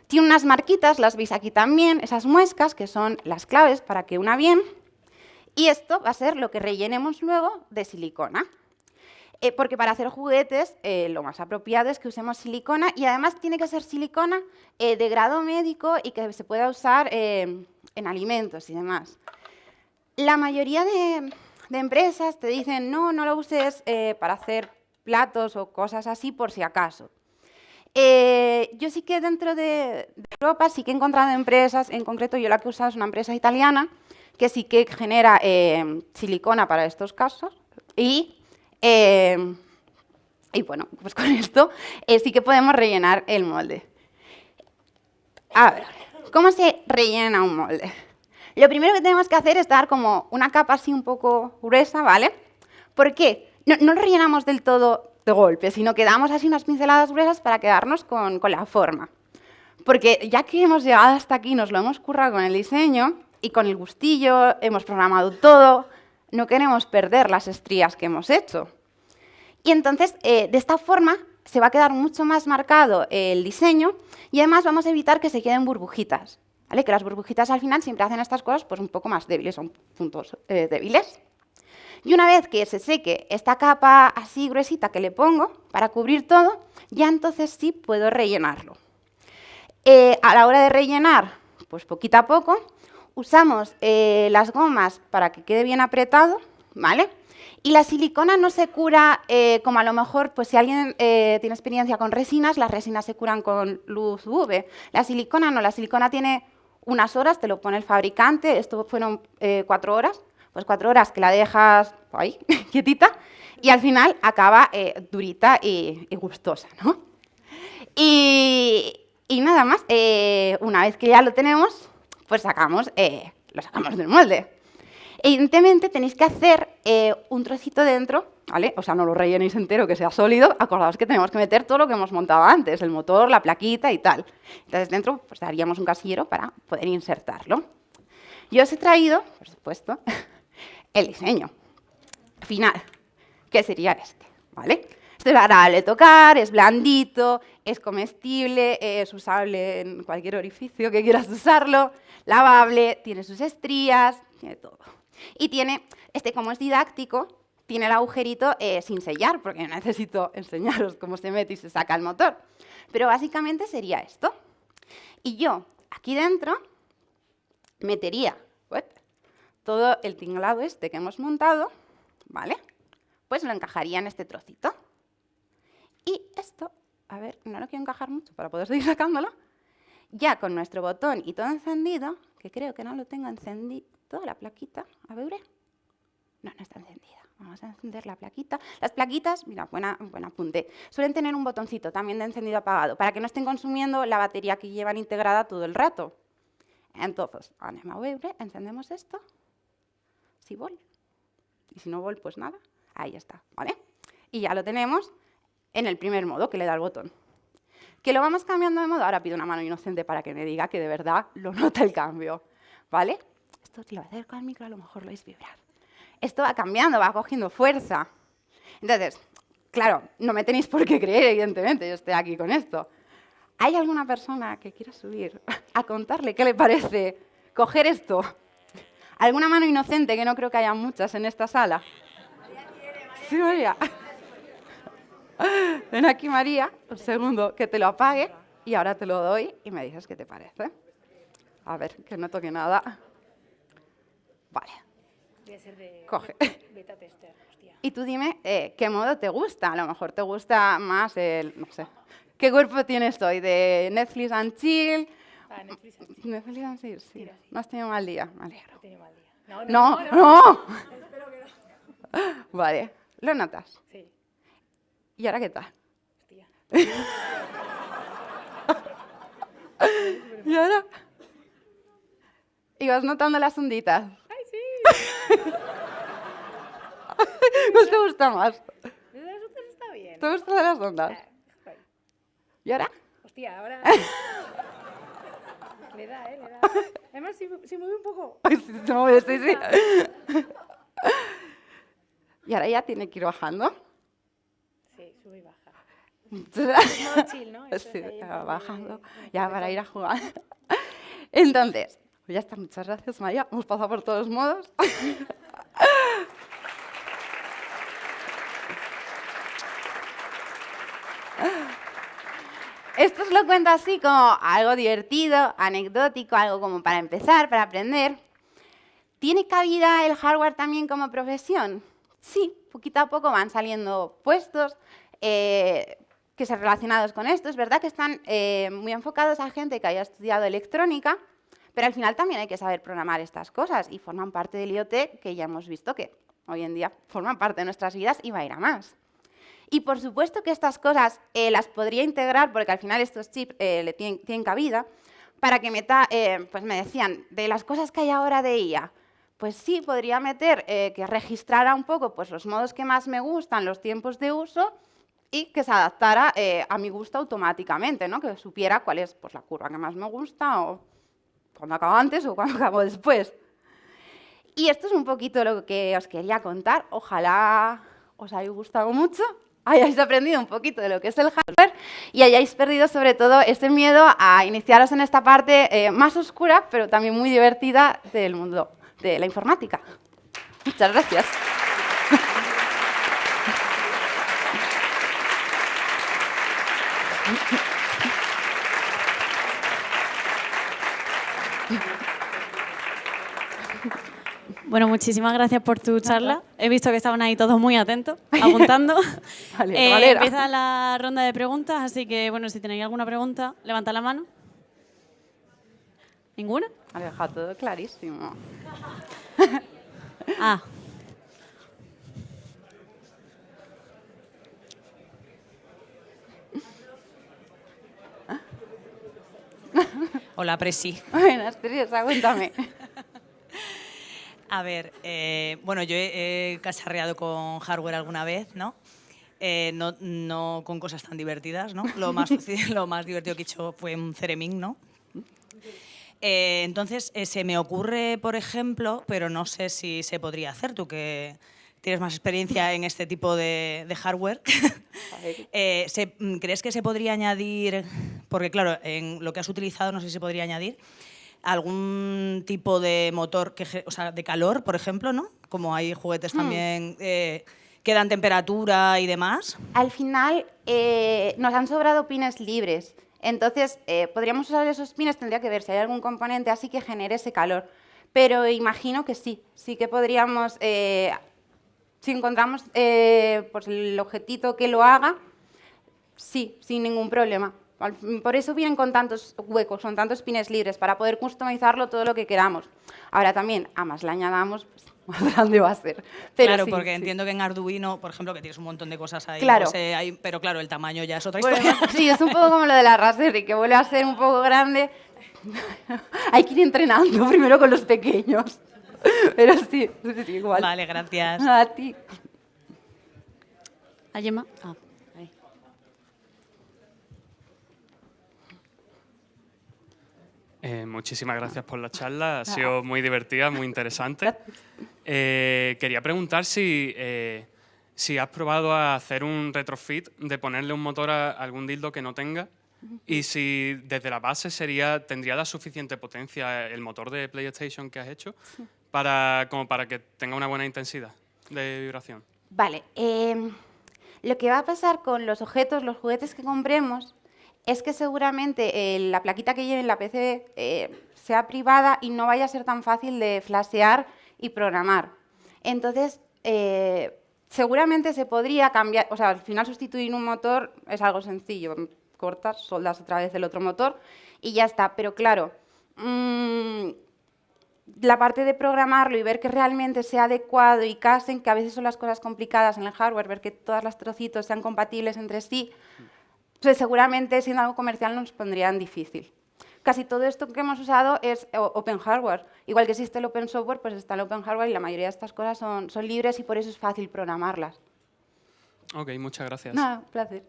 Tiene unas marquitas, las veis aquí también, esas muescas, que son las claves para que una bien. Y esto va a ser lo que rellenemos luego de silicona. Porque para hacer juguetes lo más apropiado es que usemos silicona y además tiene que ser silicona de grado médico y que se pueda usar en alimentos y demás. La mayoría de empresas te dicen, no lo uses para hacer platos o cosas así por si acaso. Yo sí que dentro de Europa sí que he encontrado empresas, en concreto yo la que he usado es una empresa italiana, que sí que genera silicona para estos casos y bueno, pues con esto sí que podemos rellenar el molde. A ver, ¿cómo se rellena un molde? Lo primero que tenemos que hacer es dar como una capa así un poco gruesa, ¿vale? ¿Por qué? No lo rellenamos del todo de golpe, sino que damos así unas pinceladas gruesas para quedarnos con la forma. Porque ya que hemos llegado hasta aquí, nos lo hemos currado con el diseño y con el gustillo, hemos programado todo, no queremos perder las estrías que hemos hecho. Y entonces, de esta forma, se va a quedar mucho más marcado el diseño y además vamos a evitar que se queden burbujitas, ¿vale? Que las burbujitas al final siempre hacen estas cosas pues, un poco más débiles, son puntos débiles. Y una vez que se seque esta capa así gruesita que le pongo para cubrir todo, ya entonces sí puedo rellenarlo. A la hora de rellenar, pues poquito a poco, usamos las gomas para que quede bien apretado, ¿vale? Y la silicona no se cura como a lo mejor, pues si alguien tiene experiencia con resinas, las resinas se curan con luz UV. La silicona no, la silicona tiene unas horas, te lo pone el fabricante, esto fueron 4 horas, pues 4 horas que la dejas ahí, quietita, y al final acaba durita y gustosa, ¿no? Y nada más, una vez que ya lo tenemos, pues lo sacamos del molde. Evidentemente tenéis que hacer un trocito dentro, ¿vale? O sea, no lo rellenéis entero, que sea sólido. Acordaos que tenemos que meter todo lo que hemos montado antes, el motor, la plaquita y tal. Entonces dentro pues haríamos un casillero para poder insertarlo. Yo os he traído, por supuesto, el diseño final, que sería este, ¿vale? Este es agradable de tocar, es blandito, es comestible, es usable en cualquier orificio que quieras usarlo, lavable, tiene sus estrías, tiene todo. Y tiene, como es didáctico, tiene el agujerito sin sellar, porque no necesito enseñaros cómo se mete y se saca el motor. Pero básicamente sería esto. Y yo, aquí dentro, metería todo el tinglado este que hemos montado, ¿vale? Pues lo encajaría en este trocito. Y esto, a ver, no lo quiero encajar mucho para poder seguir sacándolo, ya con nuestro botón y todo encendido, que creo que no lo tengo encendido, la plaquita, a ver, no está encendida. Vamos a encender la plaquita. Las plaquitas, mira, buen apunte, suelen tener un botoncito también de encendido apagado, para que no estén consumiendo la batería que llevan integrada todo el rato. Entonces, encendemos esto, si vol, y si no vol, pues nada, ahí está, ¿vale? Y ya lo tenemos en el primer modo, que le da el botón. Que lo vamos cambiando de modo, ahora pido una mano inocente para que me diga que de verdad lo nota el cambio, ¿vale? Esto, si lo acerco al micro, a lo mejor lo veis vibrar. Esto va cambiando, va cogiendo fuerza. Entonces, claro, no me tenéis por qué creer, evidentemente, yo estoy aquí con esto. ¿Hay alguna persona que quiera subir a contarle qué le parece coger esto? ¿Alguna mano inocente, que no creo que haya muchas en esta sala? Sí, María. Ven aquí, María, un segundo, que te lo apague y ahora te lo doy y me dices qué te parece. A ver, que no toque nada. Vale. Debe ser de coge. beta tester, hostia. Y tú dime qué modo te gusta. A lo mejor te gusta más el, no sé, ¿qué cuerpo tienes hoy? ¿De Netflix and chill? Netflix and chill. Netflix and chill, sí. Tira, sí. No has tenido mal día, me alegro. No he tenido mal día. No. Espero que no. Vale, ¿lo notas? Sí. ¿Y ahora qué tal? Hostia. ¿Y ahora? ¿Y vas notando las onditas? ¡Ay, sí! ¿Cuál te gusta más? De las otras está bien. ¿Te gustan las ondas? Joder. ¿Y ahora? Hostia, ahora... Le da, le da. Además, si mueve un poco... Ay, sí, se mueve, sí. ¿Y ahora ya tiene que ir bajando? Sí, sube y baja. Entonces, Modo chill, ¿no? Esto sí, es ahí en va plan bajando, de- ya para ir a jugar. Entonces, pues ya está, muchas gracias, María. Hemos pasado por todos modos. Esto os lo cuento así como algo divertido, anecdótico, algo como para empezar, para aprender. ¿Tiene cabida el hardware también como profesión? Sí, poquito a poco van saliendo puestos que sean relacionados con esto. Es verdad que están muy enfocados a gente que haya estudiado electrónica, pero al final también hay que saber programar estas cosas y forman parte del IoT, que ya hemos visto que hoy en día forman parte de nuestras vidas y va a ir a más. Y por supuesto que estas cosas las podría integrar, porque al final estos chips tienen cabida, para que pues me decían, de las cosas que hay ahora de IA, pues sí, podría meter que registrara un poco pues, los modos que más me gustan, los tiempos de uso, y que se adaptara a mi gusto automáticamente, ¿no? Que supiera cuál es pues, la curva que más me gusta, o cuando acabo antes o cuando acabo después. Y esto es un poquito lo que os quería contar. Ojalá os haya gustado mucho, hayáis aprendido un poquito de lo que es el hardware y hayáis perdido sobre todo ese miedo a iniciaros en esta parte más oscura, pero también muy divertida del mundo de la informática. Muchas gracias. Bueno, muchísimas gracias por tu charla. He visto que estaban ahí todos muy atentos, apuntando. Vale. Empieza la ronda de preguntas, así que, bueno, si tenéis alguna pregunta, levantad la mano. ¿Ninguna? Ha dejado todo clarísimo. Ah. Hola, Presi. Buenas, Teresa, cuéntame. A ver, bueno, yo he cacharreado con hardware alguna vez, ¿no? No con cosas tan divertidas, ¿no? Lo más divertido que he hecho fue un Cereming, ¿no? Entonces, se me ocurre, por ejemplo, pero no sé si se podría hacer, tú que tienes más experiencia en este tipo de hardware. ¿Crees que se podría añadir, porque claro, en lo que has utilizado no sé si se podría añadir, algún tipo de motor, o sea, de calor, por ejemplo, ¿no? Como hay juguetes también que dan temperatura y demás. Al final nos han sobrado pines libres. Entonces, podríamos usar esos pines, tendría que ver si hay algún componente así que genere ese calor. Pero imagino que sí que podríamos, si encontramos pues el objetito que lo haga, sí, sin ningún problema. Por eso vienen con tantos huecos, con tantos pines libres, para poder customizarlo todo lo que queramos. Ahora también, a más le añadamos, pues, más grande va a ser. Pero claro, sí, porque entiendo que en Arduino, por ejemplo, que tienes un montón de cosas ahí, claro. Pues, pero claro, el tamaño ya es otra Bueno, historia. sí, es un poco como lo de la Raspberry, que vuelve a ser un poco grande. Hay que ir entrenando primero con los pequeños. Pero sí, igual. Vale, gracias. A ti. ¿A Gemma? Ah, ahí. Muchísimas gracias por la charla, ha sido muy divertida, muy interesante. Quería preguntar si has probado a hacer un retrofit de ponerle un motor a algún dildo que no tenga y si desde la base tendría la suficiente potencia el motor de PlayStation que has hecho como para que tenga una buena intensidad de vibración. Vale, lo que va a pasar con los objetos, los juguetes que compremos, es que seguramente la plaquita que lleve en la PC sea privada y no vaya a ser tan fácil de flashear y programar. Entonces, seguramente se podría cambiar, o sea, al final sustituir un motor es algo sencillo, cortas, soldas otra vez el otro motor y ya está. Pero claro, la parte de programarlo y ver que realmente sea adecuado y casen, que a veces son las cosas complicadas en el hardware, ver que todos los trocitos sean compatibles entre sí, pues seguramente siendo algo comercial nos pondrían difícil. Casi todo esto que hemos usado es open hardware. Igual que existe el open software, pues está el open hardware y la mayoría de estas cosas son libres y por eso es fácil programarlas. Ok, muchas gracias. Nada, un placer.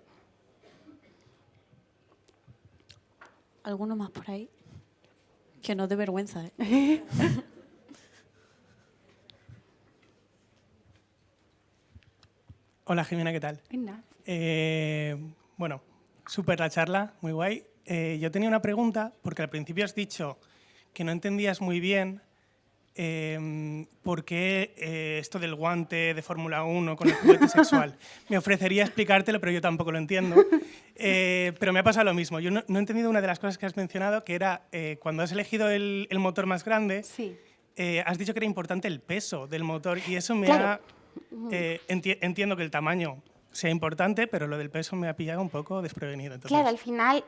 ¿Alguno más por ahí? Que no dé vergüenza, ¿eh? Hola, Jimena, ¿qué tal? Bueno, súper la charla, muy guay. Yo tenía una pregunta, porque al principio has dicho que no entendías muy bien por qué esto del guante de Fórmula 1 con el juguete sexual. Me ofrecería explicártelo, pero yo tampoco lo entiendo. Pero me ha pasado lo mismo. Yo no he entendido una de las cosas que has mencionado, que era cuando has elegido el motor más grande, sí. Has dicho que era importante el peso del motor y eso me Claro. entiendo que el tamaño sea importante, pero lo del peso me ha pillado un poco desprevenido. Entonces. Claro, al final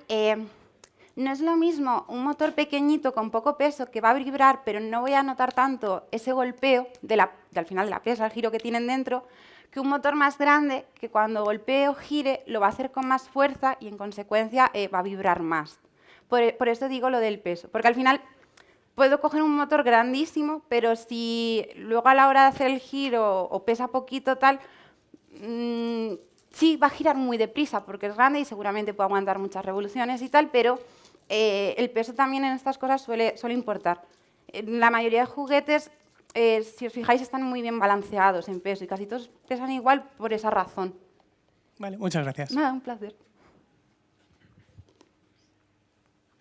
no es lo mismo un motor pequeñito con poco peso que va a vibrar, pero no voy a notar tanto ese golpeo al final de la pieza, el giro que tienen dentro, que un motor más grande que cuando golpee o gire lo va a hacer con más fuerza y en consecuencia va a vibrar más. Por eso digo lo del peso, porque al final puedo coger un motor grandísimo, pero si luego a la hora de hacer el giro o pesa poquito tal, sí, va a girar muy deprisa porque es grande y seguramente puede aguantar muchas revoluciones y tal, pero el peso también en estas cosas suele importar. La mayoría de juguetes, si os fijáis, están muy bien balanceados en peso y casi todos pesan igual por esa razón. Vale, muchas gracias. Nada, un placer.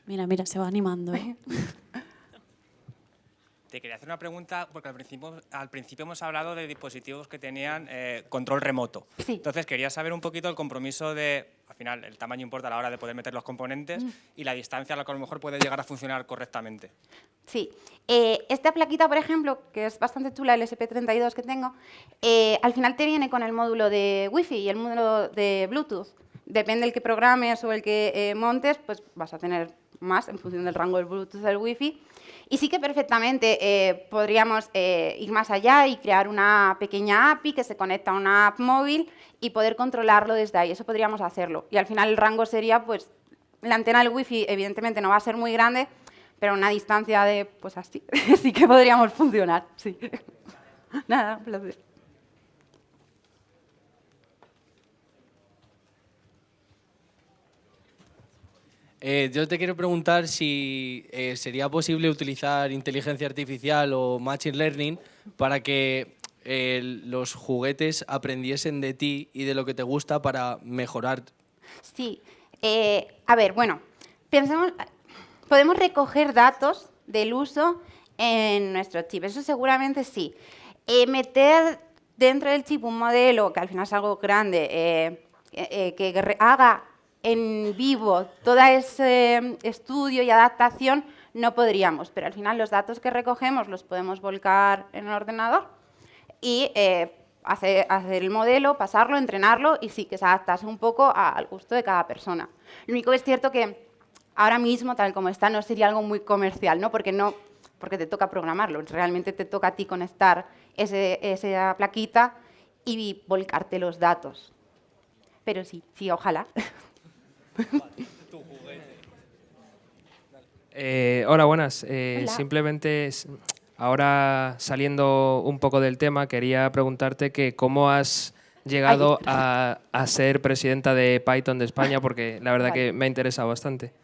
Mira, se va animando, ¿eh? Te quería hacer una pregunta, porque al principio hemos hablado de dispositivos que tenían control remoto. Sí. Entonces, quería saber un poquito el compromiso de, al final, el tamaño importa a la hora de poder meter los componentes y la distancia a la que a lo mejor puede llegar a funcionar correctamente. Sí. Esta plaquita, por ejemplo, que es bastante chula, el SP32 que tengo, al final te viene con el módulo de Wi-Fi y el módulo de Bluetooth. Depende del que programes o el que montes, pues vas a tener más en función del rango del Bluetooth del Wi-Fi. Y sí que perfectamente podríamos ir más allá y crear una pequeña API que se conecta a una app móvil y poder controlarlo desde ahí. Eso podríamos hacerlo. Y al final el rango sería, pues, la antena del Wi-Fi evidentemente no va a ser muy grande, pero a una distancia de, pues así, sí que podríamos funcionar. Sí. Nada, un placer. Yo te quiero preguntar si sería posible utilizar inteligencia artificial o machine learning para que los juguetes aprendiesen de ti y de lo que te gusta para mejorar. Sí. A ver, bueno, pensemos, podemos recoger datos del uso en nuestro chip, eso seguramente sí. Meter dentro del chip un modelo, que al final es algo grande, que haga en vivo todo ese estudio y adaptación, no podríamos, pero al final los datos que recogemos los podemos volcar en el ordenador y hacer el modelo, pasarlo, entrenarlo y sí que se adaptase un poco al gusto de cada persona. Lo único que es cierto que ahora mismo, tal como está, no sería algo muy comercial, ¿no? Porque te toca programarlo, realmente te toca a ti conectar esa plaquita y volcarte los datos. Pero sí, ojalá. Hola, buenas. Hola. Simplemente, ahora saliendo un poco del tema, quería preguntarte que cómo has llegado a ser presidenta de Python de España, porque la verdad Vale. que me ha interesado bastante.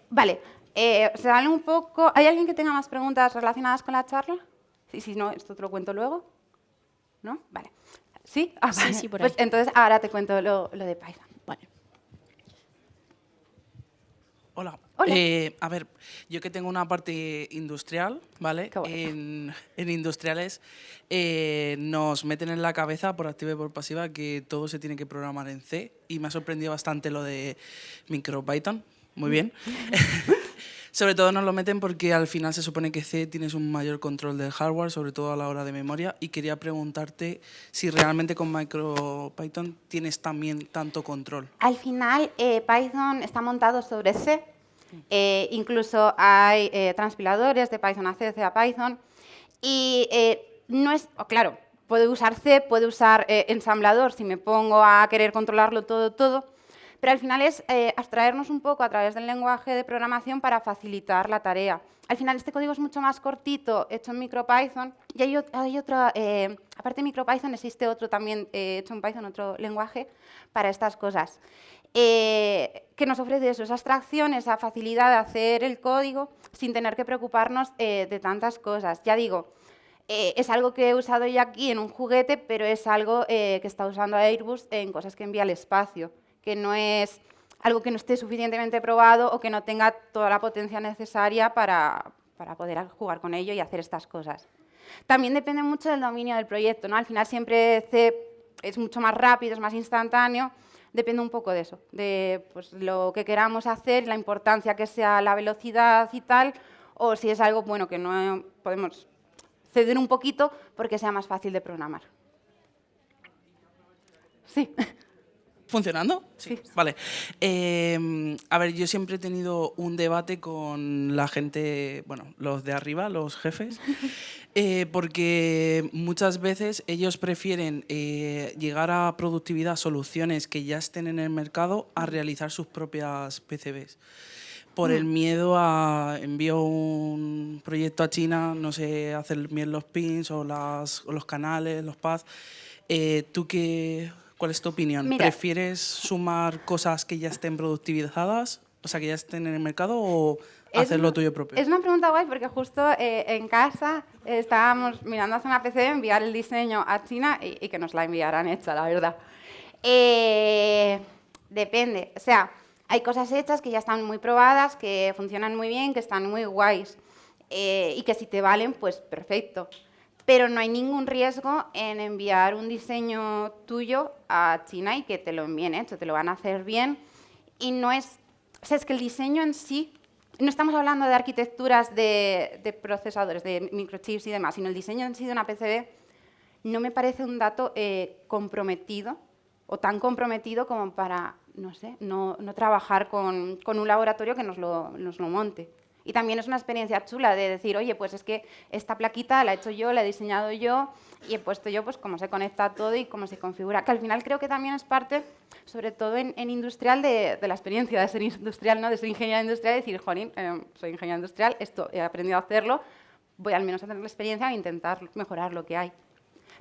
Vale, se vale un poco. ¿Hay alguien que tenga más preguntas relacionadas con la charla? Sí, si no, esto te lo cuento luego. ¿No? Vale. ¿Sí? Sí, Vale. sí, por Pues ahí. entonces ahora te cuento lo de Python. Vale. Hola. Hola. A ver, yo que tengo una parte industrial, ¿vale? Qué bueno. En industriales nos meten en la cabeza, por activa y por pasiva, que todo se tiene que programar en C y me ha sorprendido bastante lo de MicroPython. Muy bien. Sobre todo nos lo meten porque al final se supone que C tienes un mayor control del hardware, sobre todo a la hora de memoria, y quería preguntarte si realmente con MicroPython tienes también tanto control. Al final, Python está montado sobre C. Incluso hay transpiladores de Python a C, C a Python. Y no es, claro, puede usar C, puede usar ensamblador si me pongo a querer controlarlo todo. Pero al final es abstraernos un poco a través del lenguaje de programación para facilitar la tarea. Al final este código es mucho más cortito, hecho en MicroPython. Y hay otro, aparte de MicroPython, existe otro también hecho en Python, otro lenguaje para estas cosas. Que nos ofrece eso, esa abstracción, esa facilidad de hacer el código sin tener que preocuparnos de tantas cosas. Ya digo, es algo que he usado yo aquí en un juguete, pero es algo que está usando Airbus en cosas que envía al espacio, que no es algo que no esté suficientemente probado o que no tenga toda la potencia necesaria para poder jugar con ello y hacer estas cosas. También depende mucho del dominio del proyecto, ¿no? Al final siempre C es mucho más rápido, es más instantáneo, depende un poco de eso, de pues, lo que queramos hacer, la importancia que sea la velocidad y tal, o si es algo bueno que no podemos ceder un poquito porque sea más fácil de programar. Sí. ¿Funcionando? Sí. Vale. A ver, yo siempre he tenido un debate con la gente, bueno, los de arriba, los jefes, porque muchas veces ellos prefieren llegar a productividad, soluciones que ya estén en el mercado, a realizar sus propias PCBs. Por el miedo a envío un proyecto a China, no sé hacer bien los pins o los canales, los paths. ¿Tú cuál es tu opinión? Mira, ¿Prefieres sumar cosas que ya estén productivizadas, o sea, que ya estén en el mercado, o hacer lo tuyo propio? Es una pregunta guay porque justo en casa estábamos mirando hacer una PC, enviar el diseño a China y que nos la enviaran hecha, la verdad. Depende, o sea, hay cosas hechas que ya están muy probadas, que funcionan muy bien, que están muy guays. y que si te valen, pues perfecto. Pero no hay ningún riesgo en enviar un diseño tuyo a China y que te lo envíen hecho, te lo van a hacer bien. Y no es, o sea, es que el diseño en sí, no estamos hablando de arquitecturas de procesadores, de microchips y demás, sino el diseño en sí de una PCB no me parece un dato comprometido o tan comprometido como para, no sé, no trabajar con un laboratorio que nos lo monte. Y también es una experiencia chula de decir, oye, pues es que esta plaquita la he hecho yo, la he diseñado yo y he puesto yo pues cómo se conecta todo y cómo se configura. Que al final creo que también es parte, sobre todo en industrial, de la experiencia de ser industrial, ¿no? De ser ingeniero industrial y decir, jolín, soy ingeniero industrial, esto he aprendido a hacerlo, voy al menos a tener la experiencia e intentar mejorar lo que hay.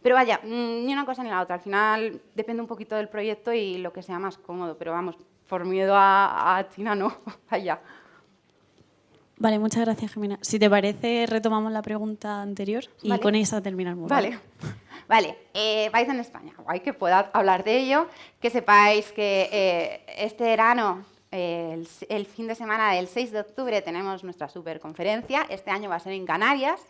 Pero vaya, ni una cosa ni la otra. Al final depende un poquito del proyecto y lo que sea más cómodo. Pero vamos, por miedo a China no, vaya. Vale, muchas gracias, Jimena. Si te parece, retomamos la pregunta anterior y Vale. con esa terminamos. Vale. Python España. Guay que pueda hablar de ello. Que sepáis que este verano, el fin de semana del 6 de octubre, tenemos nuestra superconferencia. Este año va a ser en Canarias.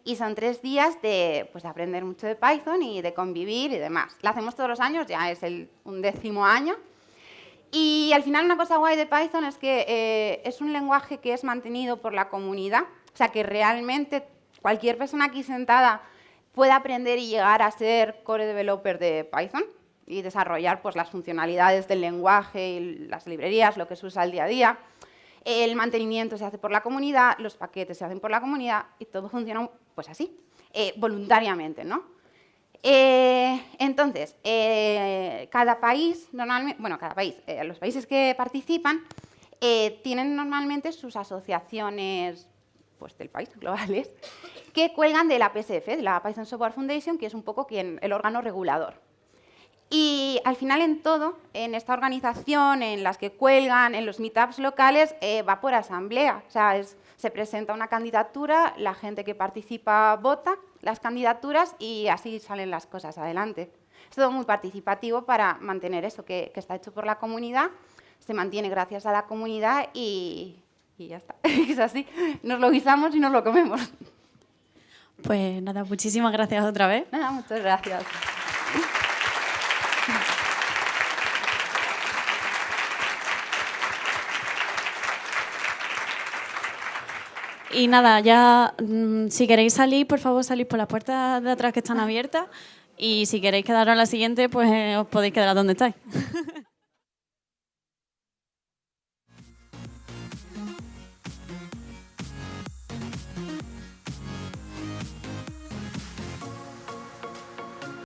Y son 3 días de aprender mucho de Python y de convivir y demás. La hacemos todos los años, ya es el 11º año. Y al final una cosa guay de Python es que es un lenguaje que es mantenido por la comunidad. O sea, que realmente cualquier persona aquí sentada puede aprender y llegar a ser core developer de Python y desarrollar pues, las funcionalidades del lenguaje y las librerías, lo que se usa al día a día. El mantenimiento se hace por la comunidad, los paquetes se hacen por la comunidad y todo funciona pues así, voluntariamente, ¿no? Entonces, cada país, normalmente, los países que participan tienen normalmente sus asociaciones pues, del país, globales, que cuelgan de la PSF, de la Python Software Foundation, que es un poco el órgano regulador. Y al final en todo, en esta organización, en las que cuelgan, en los meetups locales, va por asamblea. O sea, se presenta una candidatura, la gente que participa vota las candidaturas y así salen las cosas adelante. Es todo muy participativo para mantener eso que está hecho por la comunidad, se mantiene gracias a la comunidad y ya está. Es así, nos lo guisamos y nos lo comemos. Pues nada, muchísimas gracias otra vez. Nada, muchas gracias. Y nada, ya si queréis salir, por favor, salid por las puertas de atrás que están abiertas. Y si queréis quedaros a la siguiente, pues os podéis quedar donde estáis.